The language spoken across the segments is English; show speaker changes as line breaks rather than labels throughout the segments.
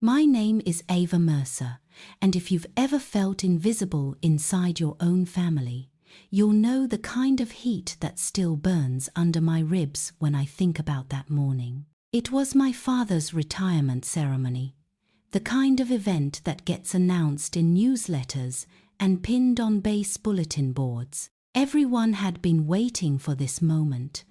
My name is Ava Mercer, and if you've ever felt invisible inside your own family, you'll know the kind of heat that still burns under my ribs when I think about that morning. It was my father's retirement ceremony, the kind of event that gets announced in newsletters and pinned on base bulletin boards. Everyone had been waiting for this moment.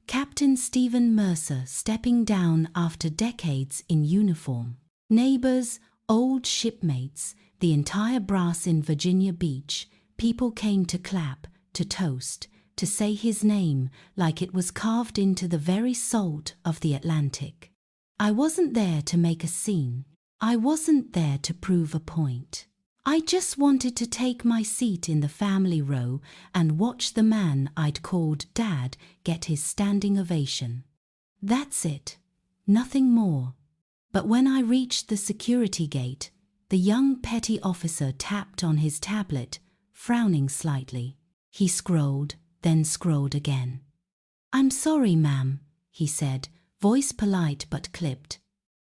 Captain Stephen Mercer stepping down after decades in uniform. Neighbors, old shipmates, the entire brass in Virginia Beach, people came to clap, to toast, to say his name like it was carved into the very salt of the Atlantic. I wasn't there to make a scene. I wasn't there to prove a point. I just wanted to take my seat in the family row and watch the man I'd called Dad get his standing ovation. That's it. Nothing more. But when I reached the security gate, the young petty officer tapped on his tablet, frowning slightly. He scrolled, then scrolled again. "I'm sorry, ma'am," he said, voice polite but clipped.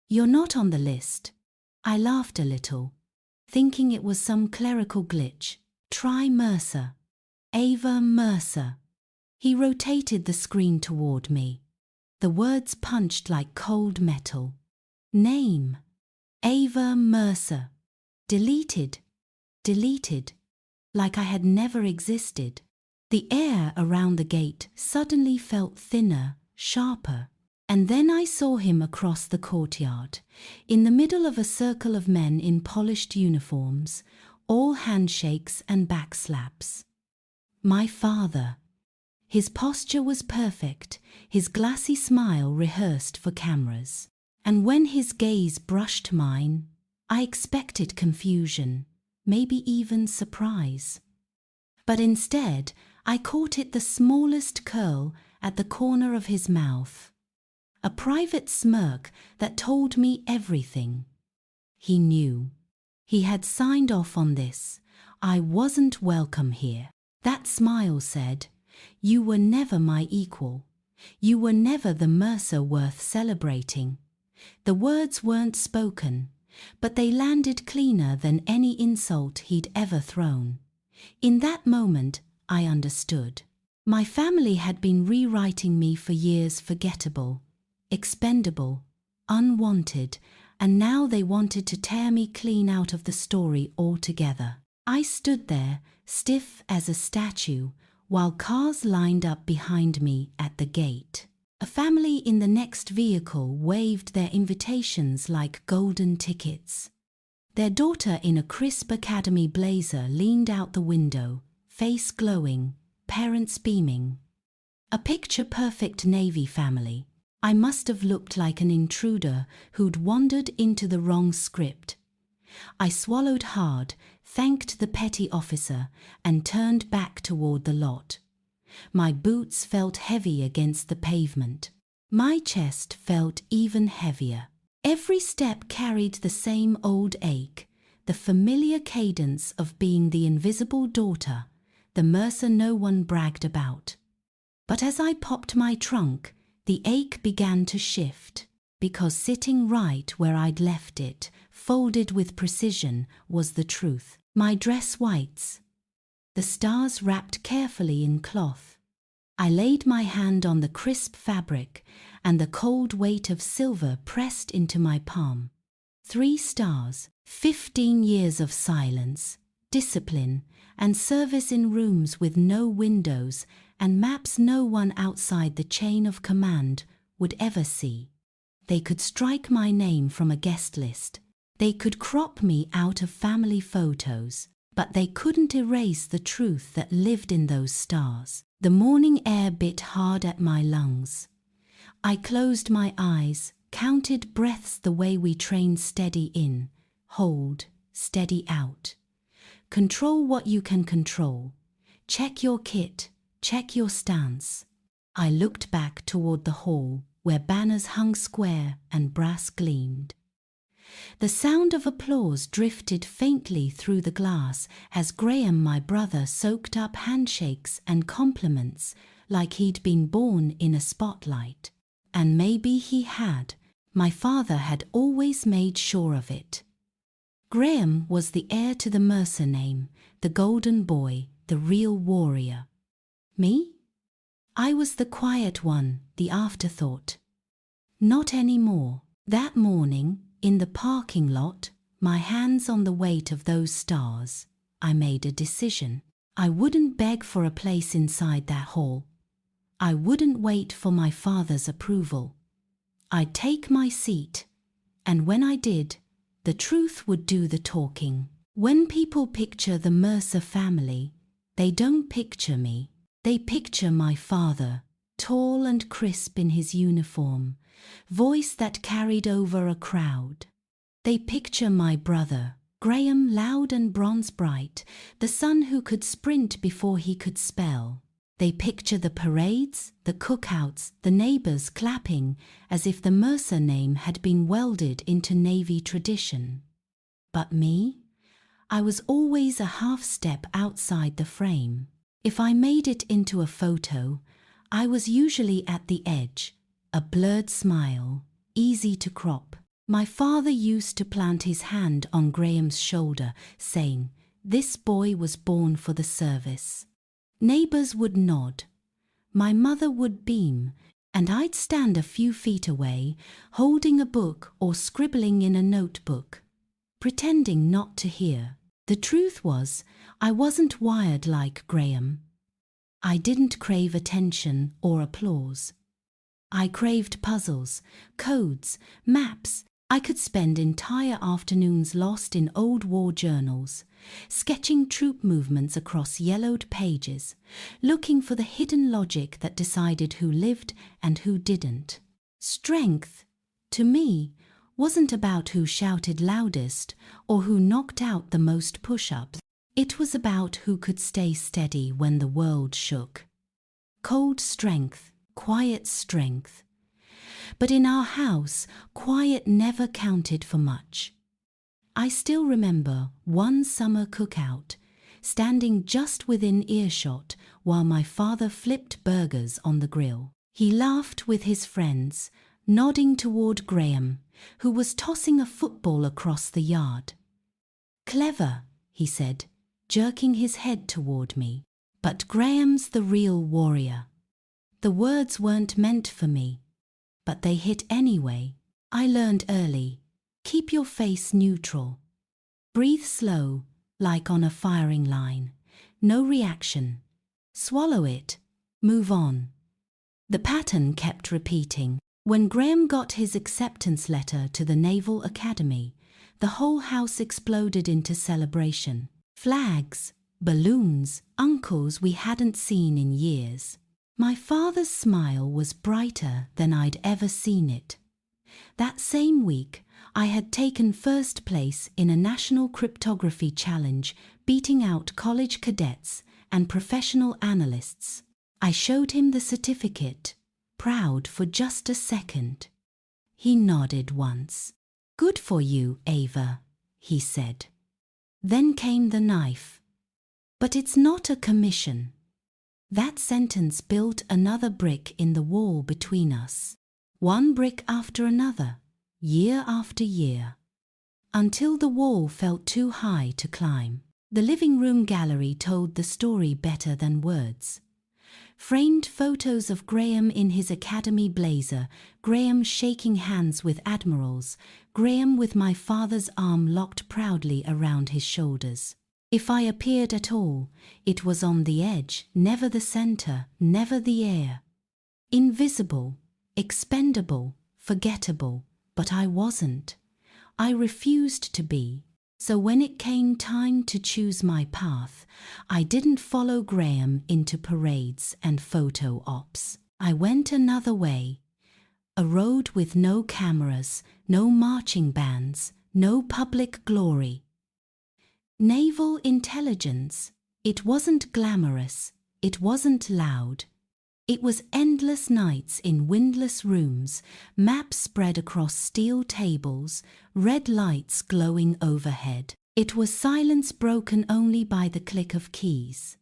"You're not on the list." I laughed a little, thinking it was some clerical glitch. "Try Mercer. Ava Mercer." He rotated the screen toward me. The words punched like cold metal. Name: Ava Mercer. Deleted. Deleted. Like I had never existed. The air around the gate suddenly felt thinner, sharper. And then I saw him across the courtyard, in the middle of a circle of men in polished uniforms, all handshakes and backslaps. My father. His posture was perfect, his glassy smile rehearsed for cameras. And when his gaze brushed mine, I expected confusion, maybe even surprise. But instead, I caught it the smallest curl at the corner of his mouth. A private smirk that told me everything. He knew. He had signed off on this. I wasn't welcome here. That smile said, "You were never my equal. You were never the Mercer worth celebrating." The words weren't spoken, but they landed cleaner than any insult he'd ever thrown. In that moment, I understood. My family had been rewriting me for years forgettable, expendable, unwanted, and now they wanted to tear me clean out of the story altogether. I stood there, stiff as a statue, while cars lined up behind me at the gate. A family in the next vehicle waved their invitations like golden tickets. Their daughter in a crisp academy blazer leaned out the window, face glowing, parents beaming. A picture-perfect Navy family. I must have looked like an intruder who'd wandered into the wrong script. I swallowed hard, thanked the petty officer, and turned back toward the lot. My boots felt heavy against the pavement. My chest felt even heavier. Every step carried the same old ache, the familiar cadence of being the invisible daughter, the Mercer no one bragged about. But as I popped my trunk, the ache began to shift, because sitting right where I'd left it, folded with precision, was the truth. My dress whites, the stars wrapped carefully in cloth. I laid my hand on the crisp fabric, and the cold weight of silver pressed into my palm. 3 stars, 15 years of silence, discipline, and service in rooms with no windows and maps no one outside the chain of command would ever see. They could strike my name from a guest list. They could crop me out of family photos, but they couldn't erase the truth that lived in those stars. The morning air bit hard at my lungs. I closed my eyes, counted breaths the way we train steady in, hold, steady out. Control what you can control. Check your kit, check your stance. I looked back toward the hall where banners hung square and brass gleamed. The sound of applause drifted faintly through the glass as Graham, my brother, soaked up handshakes and compliments like he'd been born in a spotlight. And maybe he had, My father had always made sure of it. Graham was the heir to the Mercer name, the golden boy, the real warrior. Me? I was the quiet one, the afterthought. Not anymore. That morning, in the parking lot, my hands on the weight of those stars, I made a decision. I wouldn't beg for a place inside that hall. I wouldn't wait for my father's approval. I'd take my seat, and when I did, the truth would do the talking. When people picture the Mercer family, they don't picture me. They picture my father, tall and crisp in his uniform, voice that carried over a crowd. They picture my brother, Graham, loud and bronze bright, the son who could sprint before he could spell. They picture the parades, the cookouts, the neighbors clapping, as if the Mercer name had been welded into Navy tradition. But me? I was always a half step outside the frame. If I made it into a photo, I was usually at the edge, a blurred smile, easy to crop. My father used to plant his hand on Graham's shoulder, saying, "This boy was born for the service." Neighbors would nod. My mother would beam, and I'd stand a few feet away, holding a book or scribbling in a notebook, pretending not to hear. The truth was, I wasn't wired like Graham. I didn't crave attention or applause. I craved puzzles, codes, maps. I could spend entire afternoons lost in old war journals, sketching troop movements across yellowed pages, looking for the hidden logic that decided who lived and who didn't. Strength, to me, wasn't about who shouted loudest or who knocked out the most push-ups. It was about who could stay steady when the world shook. Cold strength, quiet strength. But in our house, quiet never counted for much. I still remember one summer cookout, standing just within earshot while my father flipped burgers on the grill. He laughed with his friends, nodding toward Graham, who was tossing a football across the yard. "Clever," he said, jerking his head toward me. "But Graham's the real warrior." The words weren't meant for me, but they hit anyway. I learned early, keep your face neutral. Breathe slow, like on a firing line. No reaction. Swallow it. Move on. The pattern kept repeating. When Graham got his acceptance letter to the Naval Academy, the whole house exploded into celebration. Flags, balloons, uncles we hadn't seen in years. My father's smile was brighter than I'd ever seen it. That same week, I had taken first place in a national cryptography challenge, beating out college cadets and professional analysts. I showed him the certificate, proud for just a second. He nodded once. "Good for you, Ava," he said. Then came the knife. "But it's not a commission." That sentence built another brick in the wall between us. One brick after another, year after year, until the wall felt too high to climb. The living room gallery told the story better than words. Framed photos of Graham in his academy blazer, Graham shaking hands with admirals, Graham with my father's arm locked proudly around his shoulders. If I appeared at all, it was on the edge, never the center, never the air. Invisible, expendable, forgettable, but I wasn't. I refused to be. So when it came time to choose my path, I didn't follow Graham into parades and photo ops. I went another way. A road with no cameras, no marching bands, no public glory. Naval intelligence. It wasn't glamorous. It wasn't loud. It was endless nights in windless rooms, maps spread across steel tables, red lights glowing overhead. It was silence broken only by the click of keys,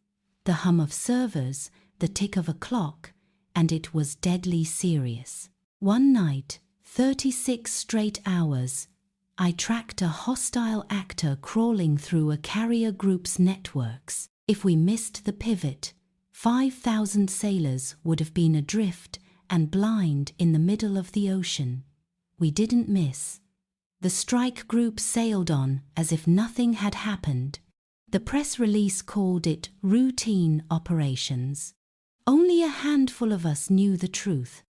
the hum of servers, the tick of a clock, and it was deadly serious. One night, 36 straight hours, I tracked a hostile actor crawling through a carrier group's networks. If we missed the pivot, 5,000 sailors would have been adrift and blind in the middle of the ocean. We didn't miss. The strike group sailed on as if nothing had happened. The press release called it routine operations. Only a handful of us knew the truth.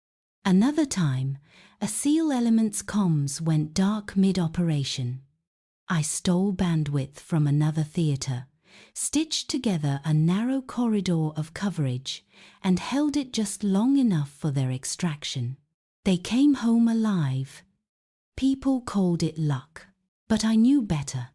Another time, a SEAL Elements comms went dark mid-operation. I stole bandwidth from another theater, stitched together a narrow corridor of coverage, and held it just long enough for their extraction. They came home alive. People called it luck, but I knew better.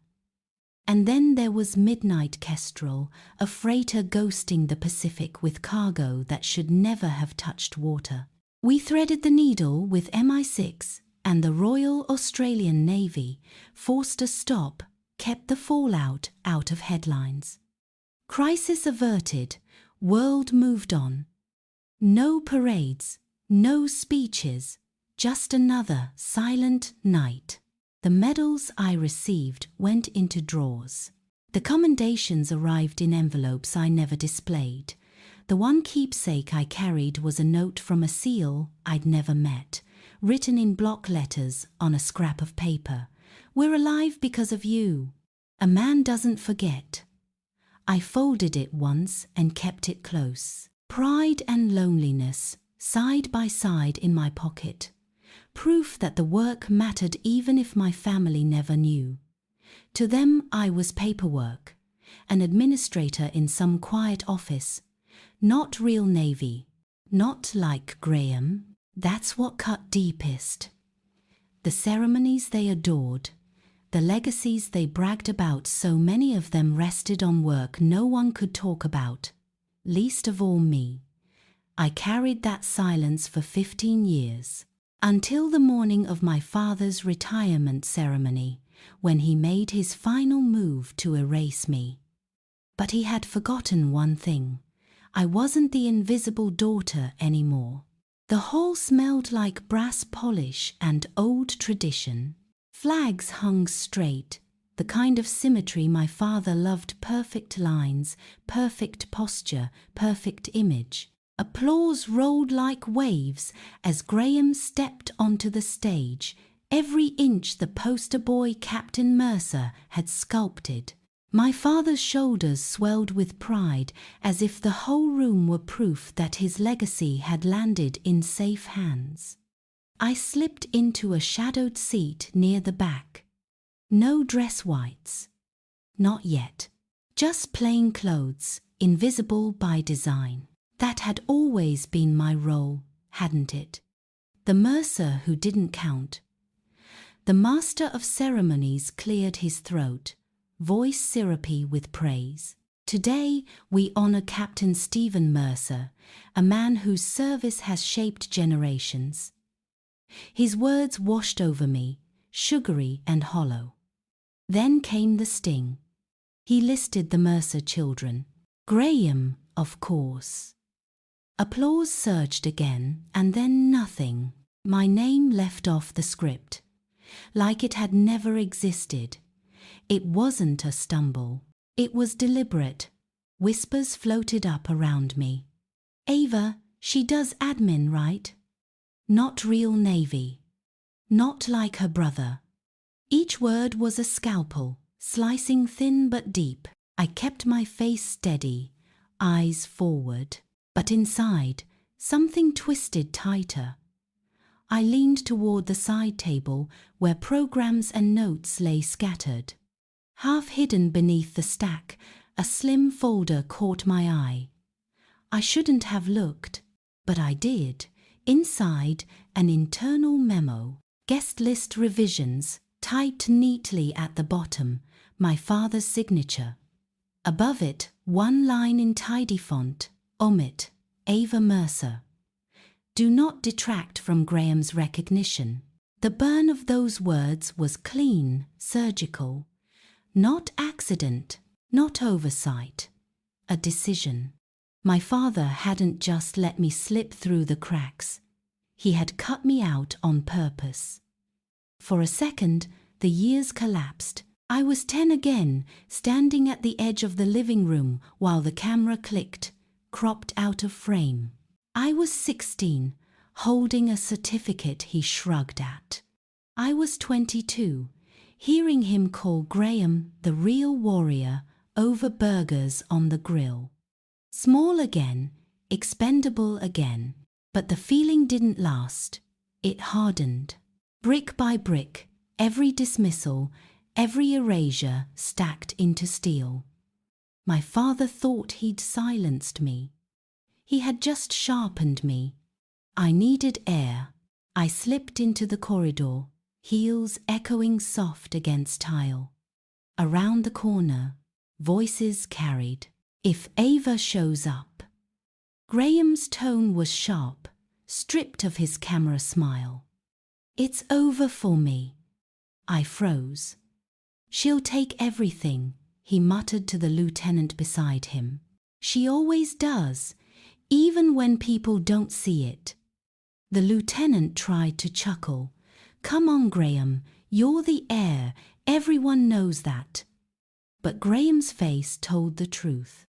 And then there was Midnight Kestrel, a freighter ghosting the Pacific with cargo that should never have touched water. We threaded the needle with MI6, and the Royal Australian Navy, forced a stop, kept the fallout out of headlines. Crisis averted, world moved on. No parades, no speeches, just another silent night. The medals I received went into drawers. The commendations arrived in envelopes I never displayed. The one keepsake I carried was a note from a SEAL I'd never met, written in block letters on a scrap of paper. "We're alive because of you. A man doesn't forget." I folded it once and kept it close. Pride and loneliness, side by side in my pocket. Proof that the work mattered even if my family never knew. To them I was paperwork, an administrator in some quiet office. Not real Navy, not like Graham. That's what cut deepest. The ceremonies they adored, the legacies they bragged about, so many of them rested on work no one could talk about, least of all me. I carried that silence for 15 years, until the morning of my father's retirement ceremony, when he made his final move to erase me. But he had forgotten one thing. I wasn't the invisible daughter anymore. The hall smelled like brass polish and old tradition. Flags hung straight, the kind of symmetry my father loved. Perfect lines, perfect posture, perfect image. Applause rolled like waves as Graham stepped onto the stage, every inch the poster boy Captain Mercer had sculpted. My father's shoulders swelled with pride, as if the whole room were proof that his legacy had landed in safe hands. I slipped into a shadowed seat near the back. No dress whites. Not yet. Just plain clothes, invisible by design. That had always been my role, hadn't it? The Mercer who didn't count. The master of ceremonies cleared his throat, voice syrupy with praise. Today we honor Captain Stephen Mercer, a man whose service has shaped generations. His words washed over me, sugary and hollow. Then came the sting. He listed the Mercer children. Graham, of course. Applause surged again, and then nothing. My name left off the script, like it had never existed. It wasn't a stumble. It was deliberate. Whispers floated up around me. "Ava, she does admin, right? Not real Navy. Not like her brother." Each word was a scalpel, slicing thin but deep. I kept my face steady, eyes forward. But inside, something twisted tighter. I leaned toward the side table where programs and notes lay scattered. Half hidden beneath the stack, a slim folder caught my eye. I shouldn't have looked, but I did. Inside, an internal memo. Guest list revisions, typed neatly at the bottom, my father's signature. Above it, one line in tidy font, omit, Ava Mercer. Do not detract from Graham's recognition. The burn of those words was clean, surgical. Not accident, not oversight. A decision. My father hadn't just let me slip through the cracks. He had cut me out on purpose. For a second, the years collapsed. I was 10 again, standing at the edge of the living room while the camera clicked, cropped out of frame. I was 16, holding a certificate he shrugged at. I was 22, hearing him call Graham the real warrior over burgers on the grill. Small again, expendable again, but the feeling didn't last. It hardened. Brick by brick, every dismissal, every erasure stacked into steel. My father thought he'd silenced me. He had just sharpened me. I needed air. I slipped into the corridor, heels echoing soft against tile. Around the corner, voices carried. If Ava shows up. Graham's tone was sharp, stripped of his camera smile. It's over for me. I froze. She'll take everything, he muttered to the lieutenant beside him. She always does, even when people don't see it. The lieutenant tried to chuckle. Come on, Graham, you're the heir, everyone knows that. But Graham's face told the truth.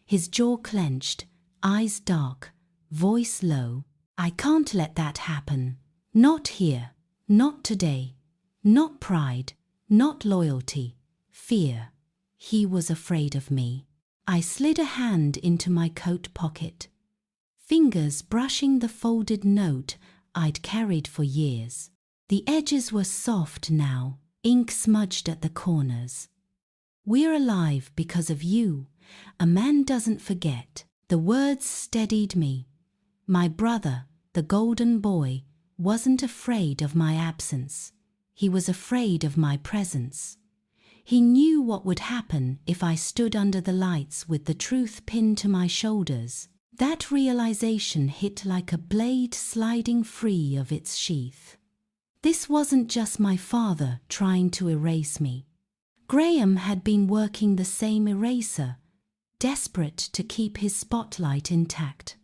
His jaw clenched, eyes dark, voice low. I can't let that happen. Not here, not today. Not pride, not loyalty, fear. He was afraid of me. I slid a hand into my coat pocket, fingers brushing the folded note I'd carried for years. The edges were soft now, ink smudged at the corners. We're alive because of you. A man doesn't forget. The words steadied me. My brother, the golden boy, wasn't afraid of my absence. He was afraid of my presence. He knew what would happen if I stood under the lights with the truth pinned to my shoulders. That realization hit like a blade sliding free of its sheath. This wasn't just my father trying to erase me. Graham had been working the same eraser, desperate to keep his spotlight intact.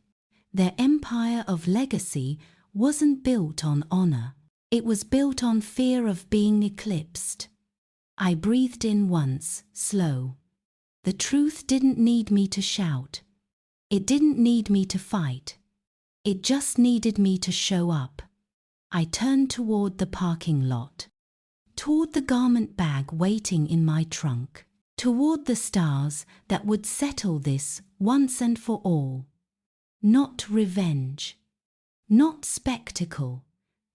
Their empire of legacy wasn't built on honor. It was built on fear of being eclipsed. I breathed in once, slow. The truth didn't need me to shout. It didn't need me to fight. It just needed me to show up. I turned toward the parking lot, toward the garment bag waiting in my trunk, toward the stars that would settle this once and for all. Not revenge, not spectacle,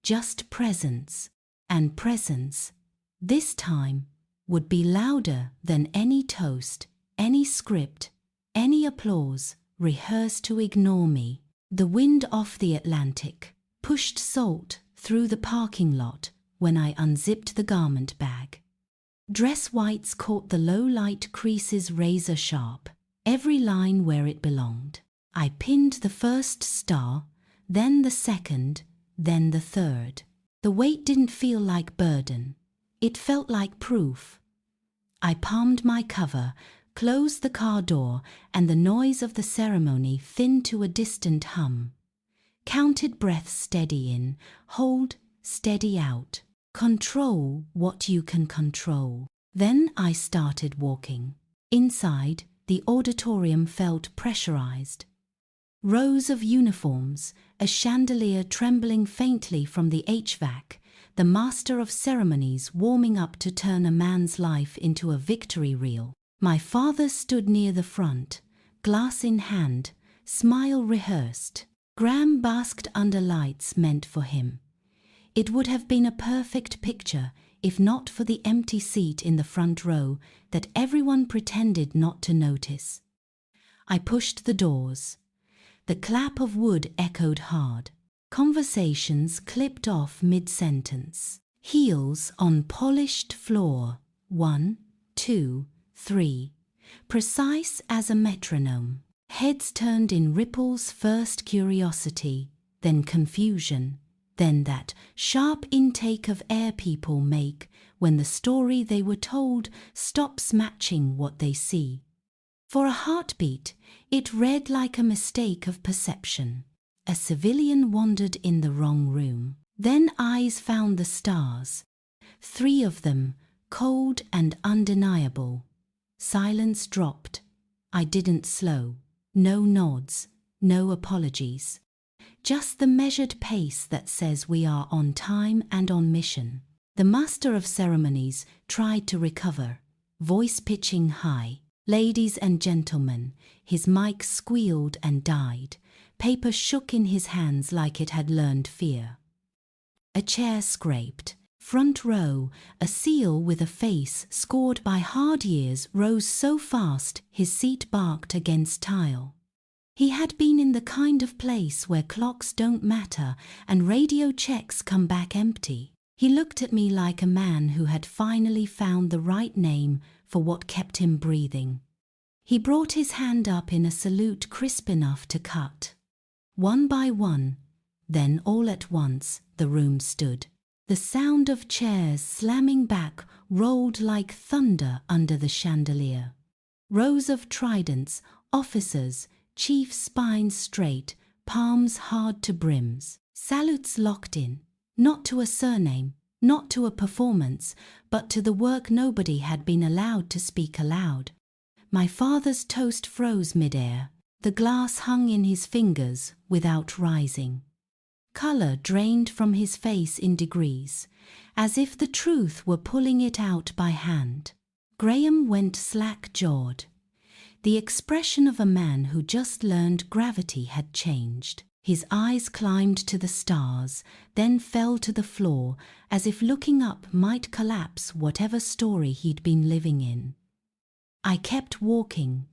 just presence. And presence, this time, would be louder than any toast, any script, any applause rehearsed to ignore me. The wind off the Atlantic pushed salt through the parking lot when I unzipped the garment bag. Dress whites caught the low-light creases razor sharp, every line where it belonged. I pinned the first star, then the second, then the third. The weight didn't feel like burden. It felt like proof. I palmed my cover, closed the car door, and the noise of the ceremony thinned to a distant hum. Counted breaths steady in, hold, steady out. Control what you can control. Then I started walking. Inside, the auditorium felt pressurized. Rows of uniforms, a chandelier trembling faintly from the HVAC, the master of ceremonies warming up to turn a man's life into a victory reel. My father stood near the front, glass in hand, smile rehearsed. Graham basked under lights meant for him. It would have been a perfect picture if not for the empty seat in the front row that everyone pretended not to notice. I pushed the doors. The clap of wood echoed hard. Conversations clipped off mid-sentence. Heels on polished floor. 1, 2, 3. Precise as a metronome. Heads turned in ripples, first curiosity, then confusion, then that sharp intake of air people make when the story they were told stops matching what they see. For a heartbeat, it read like a mistake of perception. a civilian wandered in the wrong room. Then eyes found the stars. 3 of them, cold and undeniable. Silence dropped. I didn't slow. No nods, no apologies. Just the measured pace that says we are on time and on mission. The master of ceremonies tried to recover, voice pitching high. Ladies and gentlemen, his mic squealed and died. Paper shook in his hands like it had learned fear. A chair scraped. Front row, a seal with a face scored by hard years rose so fast his seat barked against tile. He had been in the kind of place where clocks don't matter and radio checks come back empty. He looked at me like a man who had finally found the right name for what kept him breathing. He brought his hand up in a salute crisp enough to cut. One by one, then all at once, the room stood. The sound of chairs slamming back rolled like thunder under the chandelier. Rows of tridents, officers, chiefs spines straight, palms hard to brims, salutes locked in. Not to a surname, not to a performance, but to the work nobody had been allowed to speak aloud. My father's toast froze midair. The glass hung in his fingers without rising. Colour drained from his face in degrees, as if the truth were pulling it out by hand. Graham went slack-jawed. The expression of a man who just learned gravity had changed. His eyes climbed to the stars, then fell to the floor, as if looking up might collapse whatever story he'd been living in. I kept walking.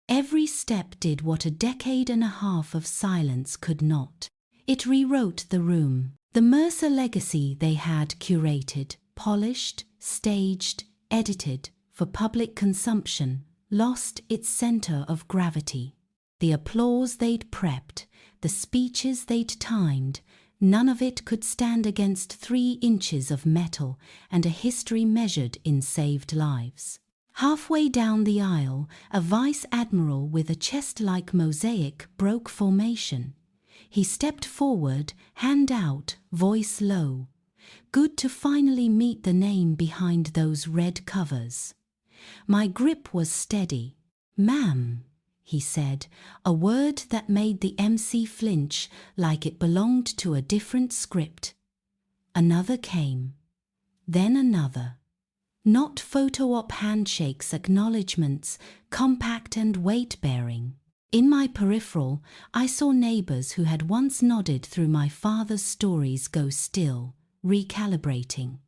Every step did what a decade and a half of silence could not. It rewrote the room. The Mercer legacy they had curated, polished, staged, edited for public consumption, lost its center of gravity. The applause they'd prepped, the speeches they'd timed, none of it could stand against 3 inches of metal and a history measured in saved lives. Halfway down the aisle, a vice admiral with a chest-like mosaic broke formation. He stepped forward, hand out, voice low. Good to finally meet the name behind those red covers. My grip was steady. "Ma'am," he said, a word that made the MC flinch like it belonged to a different script. Another came. Then another. Not photo-op handshakes, acknowledgements, compact and weight-bearing. In my peripheral, I saw neighbors who had once nodded through my father's stories go still, recalibrating.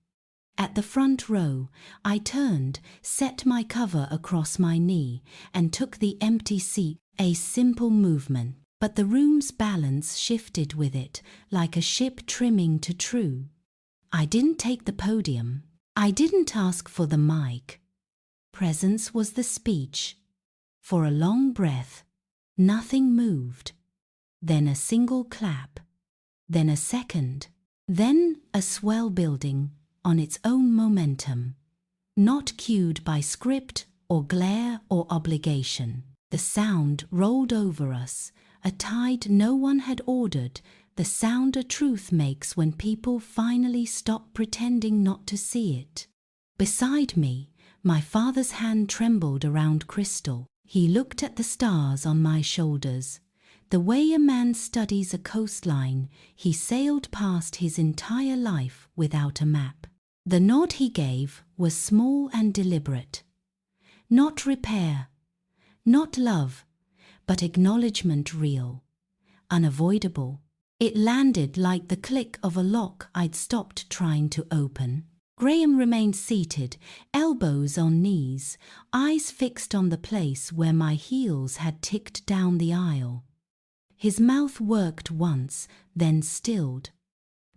At the front row, I turned, set my cover across my knee, and took the empty seat, a simple movement. But the room's balance shifted with it, like a ship trimming to true. I didn't take the podium. I didn't ask for the mic. Presence was the speech. For a long breath, nothing moved. Then a single clap. Then a second. Then a swell building on its own momentum. Not cued by script or glare or obligation. The sound rolled over us, a tide no one had ordered, the sound a truth makes when people finally stop pretending not to see it. Beside me, my father's hand trembled around crystal. He looked at the stars on my shoulders. The way a man studies a coastline, he sailed past his entire life without a map. The nod he gave was small and deliberate. Not repair, not love, but acknowledgment real, unavoidable. It landed like the click of a lock I'd stopped trying to open. Graham remained seated, elbows on knees, eyes fixed on the place where my heels had ticked down the aisle. His mouth worked once, then stilled.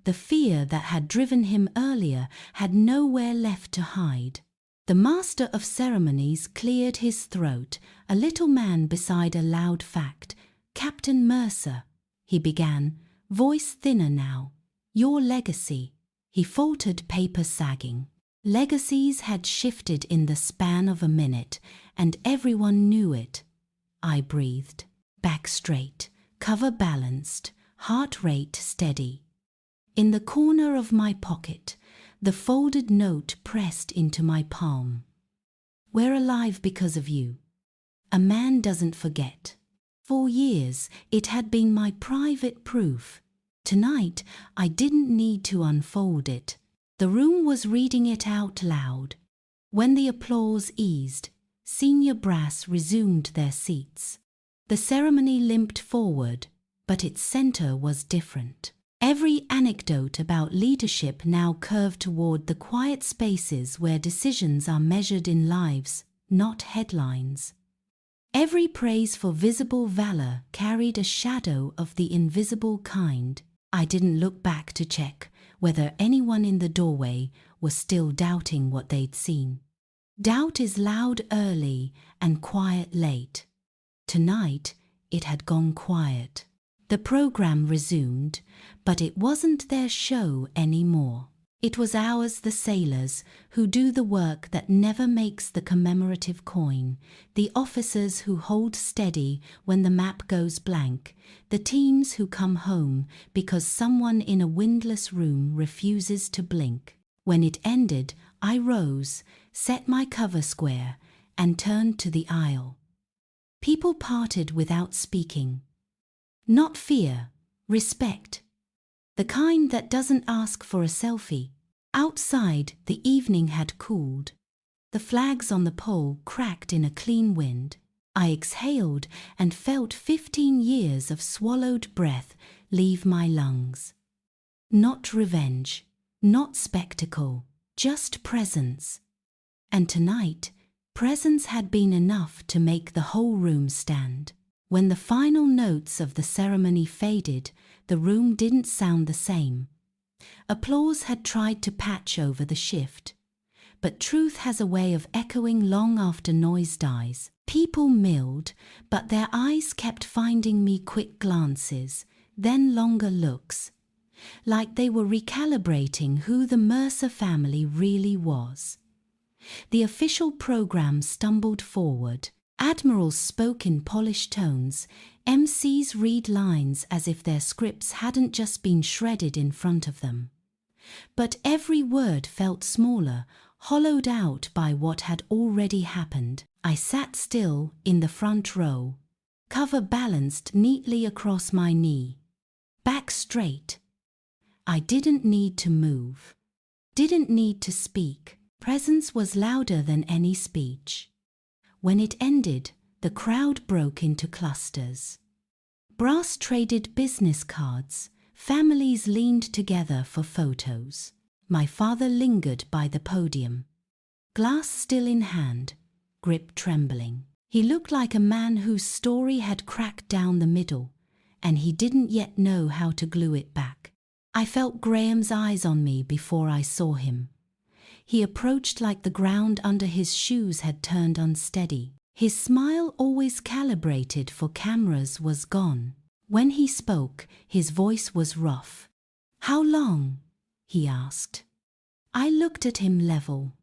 The fear that had driven him earlier had nowhere left to hide. The master of ceremonies cleared his throat, a little man beside a loud fact. "Captain Mercer," he began, voice thinner now. "Your legacy." He faltered, paper sagging. Legacies had shifted in the span of a minute, and everyone knew it. I breathed. Back straight, cover balanced, heart rate steady. In the corner of my pocket, the folded note pressed into my palm. We're alive because of you. A man doesn't forget. For years, it had been my private proof. Tonight, I didn't need to unfold it. The room was reading it out loud. When the applause eased, senior brass resumed their seats. The ceremony limped forward, but its center was different. Every anecdote about leadership now curved toward the quiet spaces where decisions are measured in lives, not headlines. Every praise for visible valor carried a shadow of the invisible kind. I didn't look back to check whether anyone in the doorway was still doubting what they'd seen. Doubt is loud early and quiet late. Tonight, it had gone quiet. The program resumed, but it wasn't their show anymore. It was ours, the sailors, who do the work that never makes the commemorative coin, the officers who hold steady when the map goes blank, the teams who come home because someone in a windless room refuses to blink. When it ended, I rose, set my cover square, and turned to the aisle. People parted without speaking. Not fear, respect. The kind that doesn't ask for a selfie. Outside, the evening had cooled. The flags on the pole cracked in a clean wind. I exhaled and felt 15 years of swallowed breath leave my lungs. Not revenge, not spectacle, just presence. And tonight, presence had been enough to make the whole room stand. When the final notes of the ceremony faded, the room didn't sound the same. Applause had tried to patch over the shift. But truth has a way of echoing long after noise dies. People milled, but their eyes kept finding me quick glances, then longer looks, like they were recalibrating who the Mercer family really was. The official program stumbled forward. Admirals spoke in polished tones. MCs read lines as if their scripts hadn't just been shredded in front of them. But every word felt smaller, hollowed out by what had already happened. I sat still in the front row, cover balanced neatly across my knee, back straight. I didn't need to move, didn't need to speak. Presence was louder than any speech. When it ended, the crowd broke into clusters. Brass traded business cards. Families leaned together for photos. My father lingered by the podium, glass still in hand, grip trembling. He looked like a man whose story had cracked down the middle, and he didn't yet know how to glue it back. I felt Graham's eyes on me before I saw him. He approached like the ground under his shoes had turned unsteady. His smile, always calibrated for cameras, was gone. When he spoke, his voice was rough. "How long?" he asked. I looked at him level.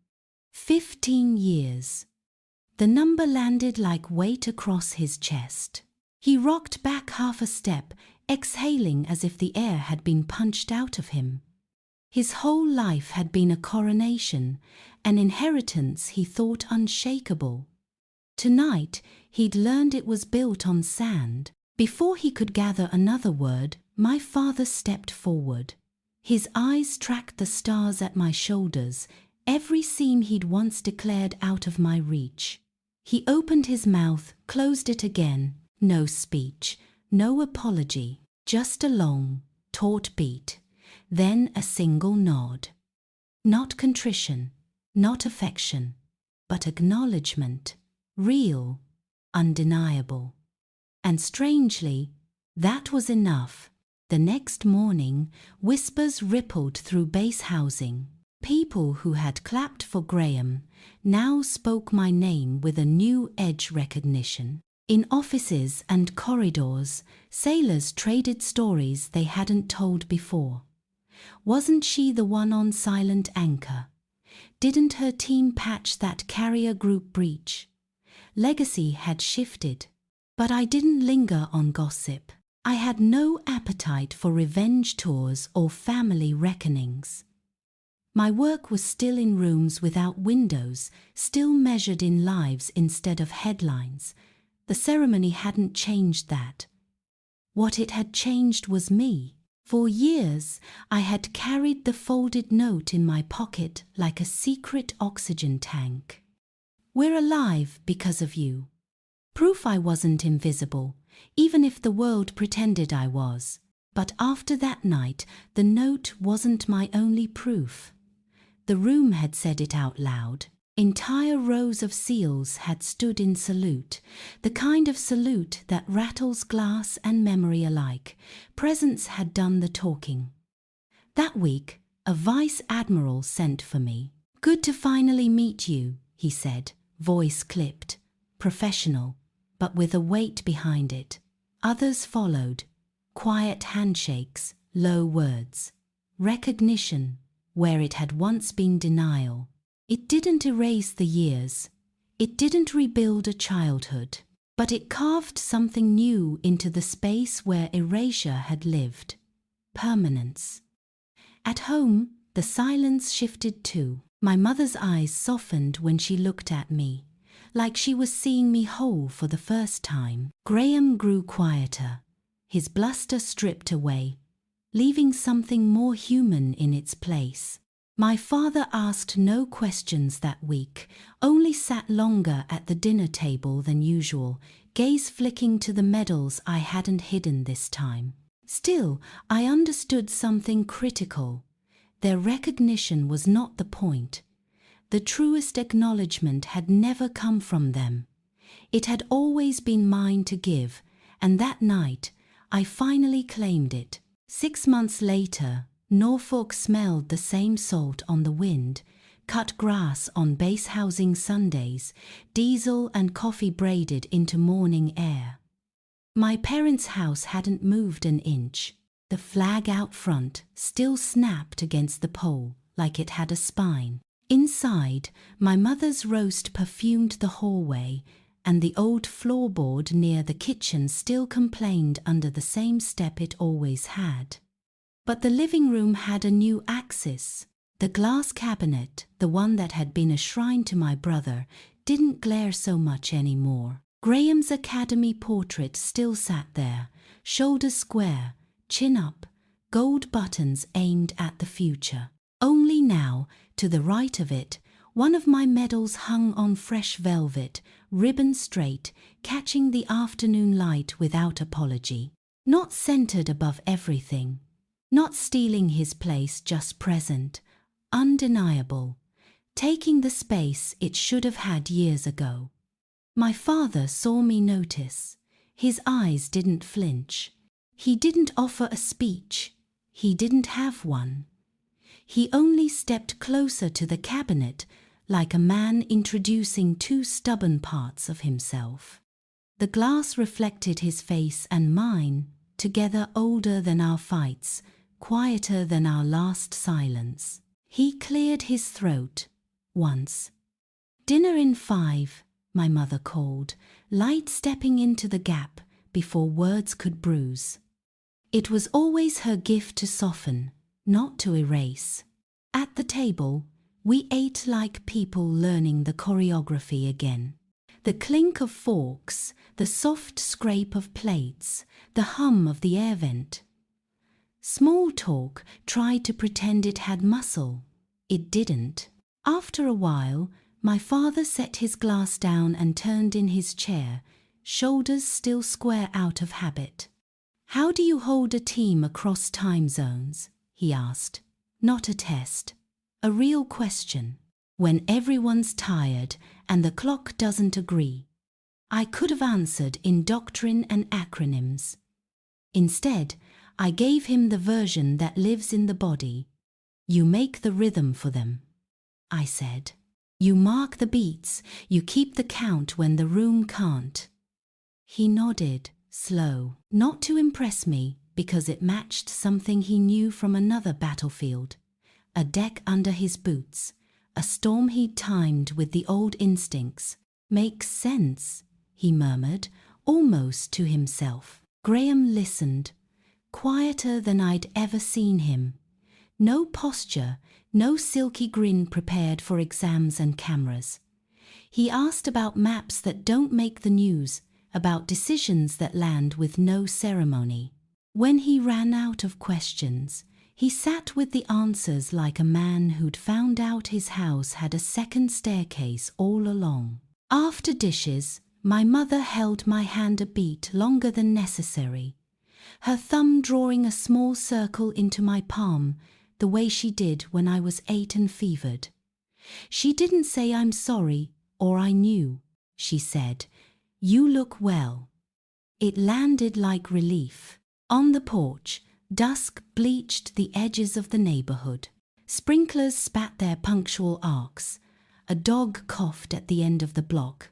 15 years. The number landed like weight across his chest. He rocked back half a step, exhaling as if the air had been punched out of him. His whole life had been a coronation, an inheritance he thought unshakable. Tonight, he'd learned it was built on sand. Before he could gather another word, my father stepped forward. His eyes tracked the stars at my shoulders, every seam he'd once declared out of my reach. He opened his mouth, closed it again. No speech, no apology, just a long, taut beat. Then a single nod. Not contrition, not affection, but acknowledgment, real, undeniable. And strangely, that was enough. The next morning, whispers rippled through base housing. People who had clapped for Graham now spoke my name with a new edge recognition. In offices and corridors, sailors traded stories they hadn't told before. Wasn't she the one on silent anchor? Didn't her team patch that carrier group breach? Legacy had shifted, but I didn't linger on gossip. I had no appetite for revenge tours or family reckonings. My work was still in rooms without windows, still measured in lives instead of headlines. The ceremony hadn't changed that. What it had changed was me. For years, I had carried the folded note in my pocket like a secret oxygen tank. "We're alive because of you." Proof I wasn't invisible, even if the world pretended I was. But after that night, the note wasn't my only proof. The room had said it out loud. Entire rows of seals had stood in salute, the kind of salute that rattles glass and memory alike. Presence had done the talking. That week, a vice admiral sent for me. "Good to finally meet you," he said, voice clipped, professional, but with a weight behind it. Others followed, quiet handshakes, low words. Recognition, where it had once been denial. It didn't erase the years. It didn't rebuild a childhood. But it carved something new into the space where erasure had lived. Permanence. At home, the silence shifted too. My mother's eyes softened when she looked at me, like she was seeing me whole for the first time. Graham grew quieter, his bluster stripped away, leaving something more human in its place. My father asked no questions that week, only sat longer at the dinner table than usual, gaze flicking to the medals I hadn't hidden this time. Still, I understood something critical. Their recognition was not the point. The truest acknowledgment had never come from them. It had always been mine to give, and that night, I finally claimed it. 6 months later, Norfolk smelled the same salt on the wind, cut grass on base housing Sundays, diesel and coffee braided into morning air. My parents' house hadn't moved an inch. The flag out front still snapped against the pole like it had a spine. Inside, my mother's roast perfumed the hallway, and the old floorboard near the kitchen still complained under the same step it always had. But the living room had a new axis. The glass cabinet, the one that had been a shrine to my brother, didn't glare so much anymore. Graham's academy portrait still sat there, shoulders square, chin up, gold buttons aimed at the future. Only now, to the right of it, one of my medals hung on fresh velvet, ribbon straight, catching the afternoon light without apology. Not centered above everything. Not stealing his place, just present, undeniable, taking the space it should have had years ago. My father saw me notice. His eyes didn't flinch. He didn't offer a speech. He didn't have one. He only stepped closer to the cabinet, like a man introducing two stubborn parts of himself. The glass reflected his face and mine, together older than our fights, quieter than our last silence. He cleared his throat, once. "Dinner in 5, my mother called, light stepping into the gap before words could bruise. It was always her gift to soften, not to erase. At the table, we ate like people learning the choreography again. The clink of forks, the soft scrape of plates, the hum of the air vent. Small talk tried to pretend it had muscle. It didn't. After a while, my father set his glass down and turned in his chair, shoulders still square out of habit. "How do you hold a team across time zones?" he asked. Not a test. A real question. When everyone's tired and the clock doesn't agree. I could have answered in doctrine and acronyms. Instead, I gave him the version that lives in the body. "You make the rhythm for them," I said. "You mark the beats, you keep the count when the room can't." He nodded, slow, not to impress me, because it matched something he knew from another battlefield. A deck under his boots, a storm he'd timed with the old instincts. "Makes sense," he murmured, almost to himself. Graham listened, quieter than I'd ever seen him. No posture, no silky grin prepared for exams and cameras. He asked about maps that don't make the news, about decisions that land with no ceremony. When he ran out of questions, he sat with the answers like a man who'd found out his house had a second staircase all along. After dishes, my mother held my hand a beat longer than necessary, her thumb drawing a small circle into my palm, the way she did when I was 8 and fevered. She didn't say I'm sorry or I knew. She said, "You look well." It landed like relief. On the porch, dusk bleached the edges of the neighborhood. Sprinklers spat their punctual arcs. A dog coughed at the end of the block.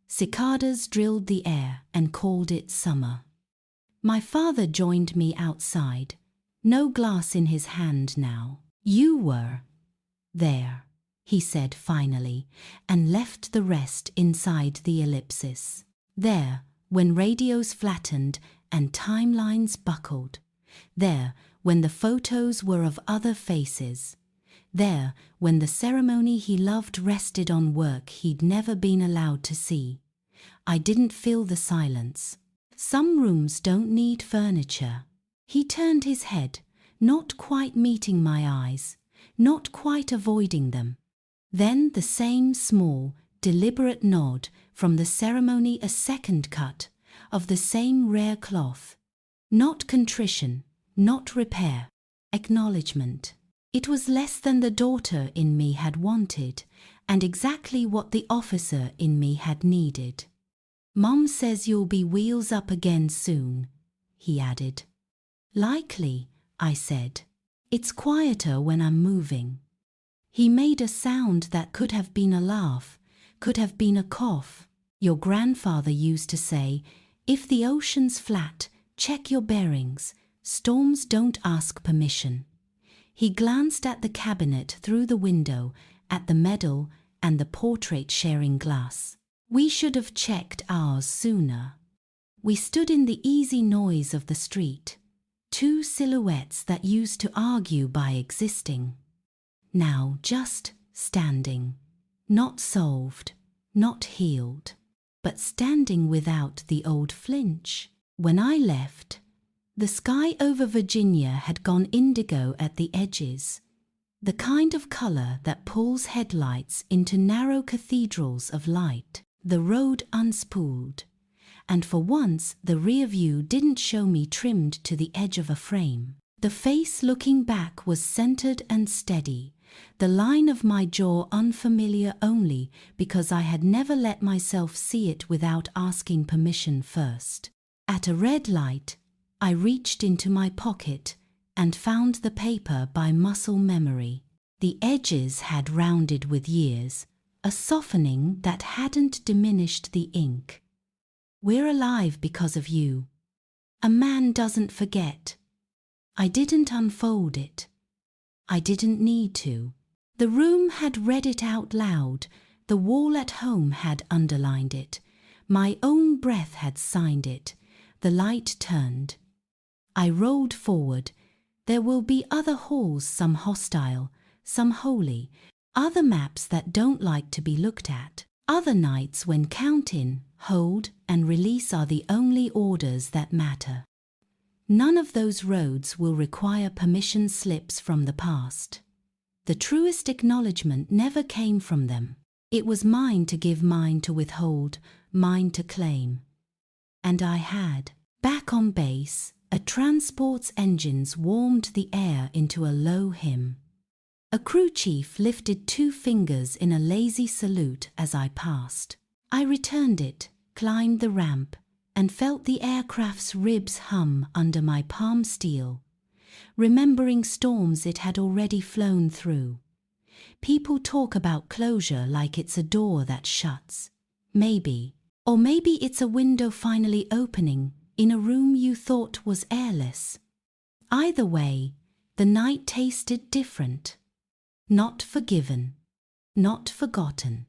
Cicadas drilled the air and called it summer. My father joined me outside, no glass in his hand now. "You were there," he said finally, and left the rest inside the ellipsis. There, when radios flattened and timelines buckled. There, when the photos were of other faces. There, when the ceremony he loved rested on work he'd never been allowed to see. I didn't fill the silence. Some rooms don't need furniture. He turned his head, not quite meeting my eyes, not quite avoiding them. Then the same small, deliberate nod from the ceremony, a second cut of the same rare cloth. Not contrition, not repair, acknowledgment. It was less than the daughter in me had wanted, and exactly what the officer in me had needed. "Mom says you'll be wheels up again soon," he added. "Likely," I said. "It's quieter when I'm moving." He made a sound that could have been a laugh, could have been a cough. "Your grandfather used to say, 'If the ocean's flat, check your bearings. Storms don't ask permission.'" He glanced at the cabinet through the window, at the medal and the portrait-sharing glass. "We should have checked ours sooner." We stood in the easy noise of the street, two silhouettes that used to argue by existing. Now just standing, not solved, not healed, but standing without the old flinch. When I left, the sky over Virginia had gone indigo at the edges, the kind of color that pulls headlights into narrow cathedrals of light. The road unspooled, and for once the rear view didn't show me trimmed to the edge of a frame. The face looking back was centered and steady, the line of my jaw unfamiliar only because I had never let myself see it without asking permission first. At a red light, I reached into my pocket and found the paper by muscle memory. The edges had rounded with years, a softening that hadn't diminished the ink. "We're alive because of you. A man doesn't forget." I didn't unfold it. I didn't need to. The room had read it out loud, the wall at home had underlined it, my own breath had signed it. The light turned. I rolled forward. There will be other halls, some hostile, some holy, other maps that don't like to be looked at, other nights when count in, hold, and release are the only orders that matter. None of those roads will require permission slips from the past. The truest acknowledgment never came from them. It was mine to give, mine to withhold, mine to claim. And I had. Back on base, a transport's engines warmed the air into a low hymn. A crew chief lifted 2 fingers in a lazy salute as I passed. I returned it, climbed the ramp, and felt the aircraft's ribs hum under my palm steel, remembering storms it had already flown through. People talk about closure like it's a door that shuts. Maybe. Or maybe it's a window finally opening in a room you thought was airless. Either way, the night tasted different. Not forgiven, not forgotten,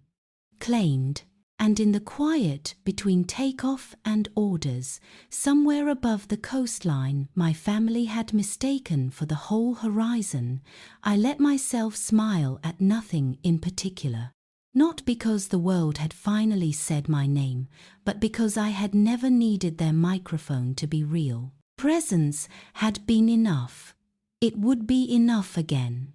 claimed, and in the quiet between takeoff and orders, somewhere above the coastline my family had mistaken for the whole horizon, I let myself smile at nothing in particular. Not because the world had finally said my name, but because I had never needed their microphone to be real. Presence had been enough. It would be enough again.